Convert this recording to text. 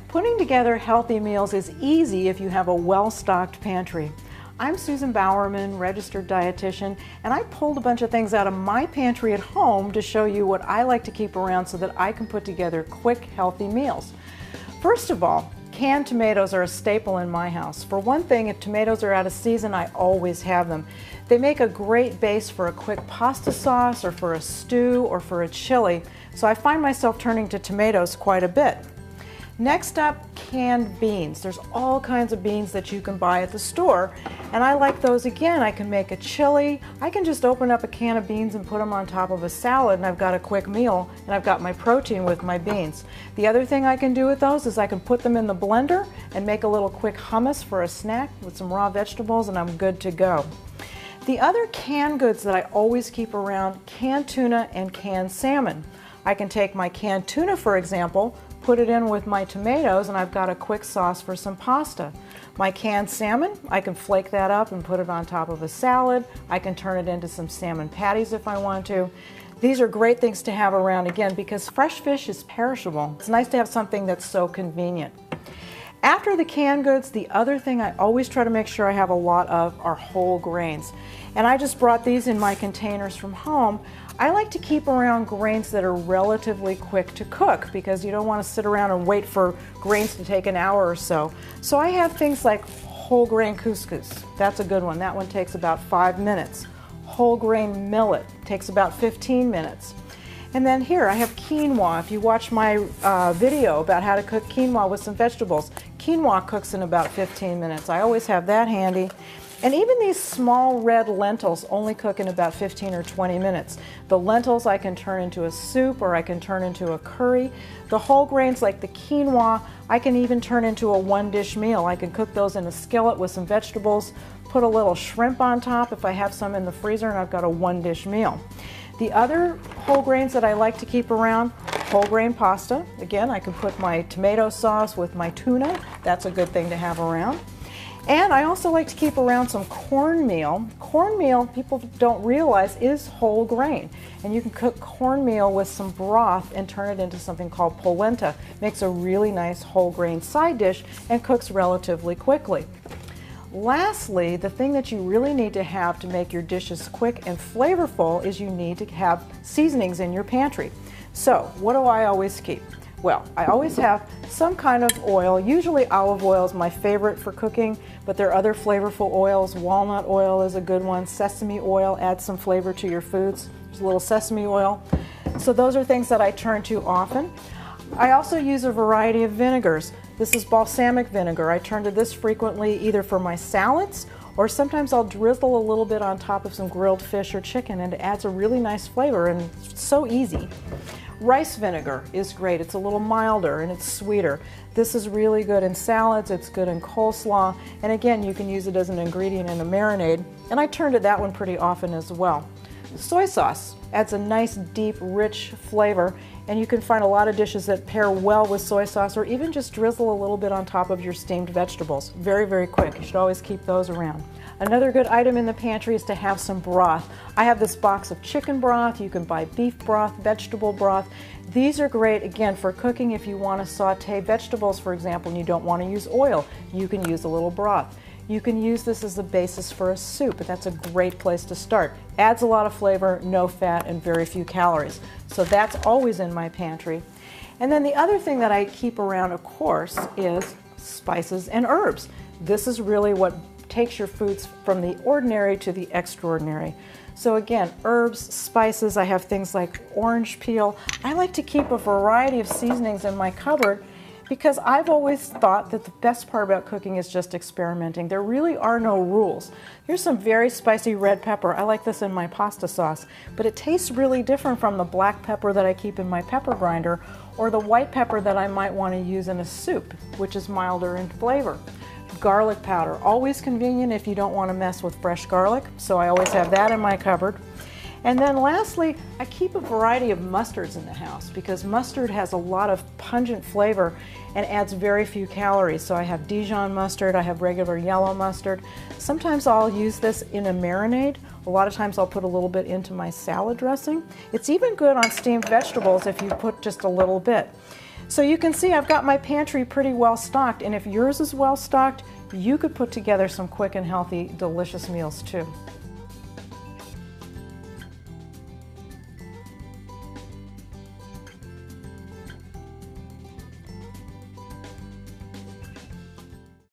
Putting together healthy meals is easy if you have a well-stocked pantry. I'm Susan Bowerman, registered dietitian, and I pulled a bunch of things out of my pantry at home to show you what I like to keep around so that I can put together quick, healthy meals. First of all, canned tomatoes are a staple in my house. For one thing, if tomatoes are out of season, I always have them. They make a great base for a quick pasta sauce or for a stew or for a chili, so I find myself turning to tomatoes quite a bit. Next up, canned beans. There's all kinds of beans that you can buy at the store, and I like those again. I can make a chili. I can just open up a can of beans and put them on top of a salad, and I've got a quick meal, and I've got my protein with my beans. The other thing I can do with those is I can put them in the blender and make a little quick hummus for a snack with some raw vegetables, and I'm good to go. The other canned goods that I always keep around, canned tuna and canned salmon. I can take my canned tuna, for example, put it in with my tomatoes, and I've got a quick sauce for some pasta. My canned salmon, I can flake that up and put it on top of a salad. I can turn it into some salmon patties if I want to. These are great things to have around, again, because fresh fish is perishable. It's nice to have something that's so convenient. After the canned goods, the other thing I always try to make sure I have a lot of are whole grains. And I just brought these in my containers from home. I like to keep around grains that are relatively quick to cook because you don't want to sit around and wait for grains to take an hour or so. So I have things like whole grain couscous. That's a good one. That one takes about 5 minutes. Whole grain millet takes about 15 minutes. And then here I have quinoa. If you watch my video about how to cook quinoa with some vegetables, quinoa cooks in about 15 minutes. I always have that handy. And even these small red lentils only cook in about 15 or 20 minutes. The lentils I can turn into a soup or I can turn into a curry. The whole grains like the quinoa, I can even turn into a one-dish meal. I can cook those in a skillet with some vegetables, put a little shrimp on top if I have some in the freezer, and I've got a one-dish meal. The other whole grains that I like to keep around, whole grain pasta. Again, I can put my tomato sauce with my tuna. That's a good thing to have around. And I also like to keep around some cornmeal. Cornmeal, people don't realize, is whole grain. And you can cook cornmeal with some broth and turn it into something called polenta. Makes a really nice whole grain side dish and cooks relatively quickly. Lastly, the thing that you really need to have to make your dishes quick and flavorful is you need to have seasonings in your pantry. So, what do I always keep? Well, I always have some kind of oil. Usually olive oil is my favorite for cooking, but there are other flavorful oils. Walnut oil is a good one. Sesame oil adds some flavor to your foods. There's a little sesame oil. So those are things that I turn to often. I also use a variety of vinegars. This is balsamic vinegar. I turn to this frequently either for my salads or sometimes I'll drizzle a little bit on top of some grilled fish or chicken, and it adds a really nice flavor, and it's so easy. Rice vinegar is great. It's a little milder and it's sweeter. This is really good in salads, it's good in coleslaw, and again, you can use it as an ingredient in a marinade, and I turn to that one pretty often as well. Soy sauce adds a nice, deep, rich flavor, and you can find a lot of dishes that pair well with soy sauce, or even just drizzle a little bit on top of your steamed vegetables. Very, very quick. You should always keep those around. Another good item in the pantry is to have some broth. I have this box of chicken broth. You can buy beef broth, vegetable broth. These are great, again, for cooking if you want to saute vegetables, for example, and you don't want to use oil. You can use a little broth. You can use this as the basis for a soup, but that's a great place to start. Adds a lot of flavor, no fat, and very few calories. So that's always in my pantry. And then the other thing that I keep around, of course, is spices and herbs. This is really what takes your foods from the ordinary to the extraordinary. So again, herbs, spices, I have things like orange peel. I like to keep a variety of seasonings in my cupboard because I've always thought that the best part about cooking is just experimenting. There really are no rules. Here's some very spicy red pepper. I like this in my pasta sauce, but it tastes really different from the black pepper that I keep in my pepper grinder or the white pepper that I might want to use in a soup, which is milder in flavor. Garlic powder, always convenient if you don't want to mess with fresh garlic, so I always have that in my cupboard. And then lastly, I keep a variety of mustards in the house because mustard has a lot of pungent flavor and adds very few calories. So I have Dijon mustard, I have regular yellow mustard. Sometimes I'll use this in a marinade. A lot of times I'll put a little bit into my salad dressing. It's even good on steamed vegetables if you put just a little bit. So you can see I've got my pantry pretty well stocked, and if yours is well stocked, you could put together some quick and healthy, delicious meals too.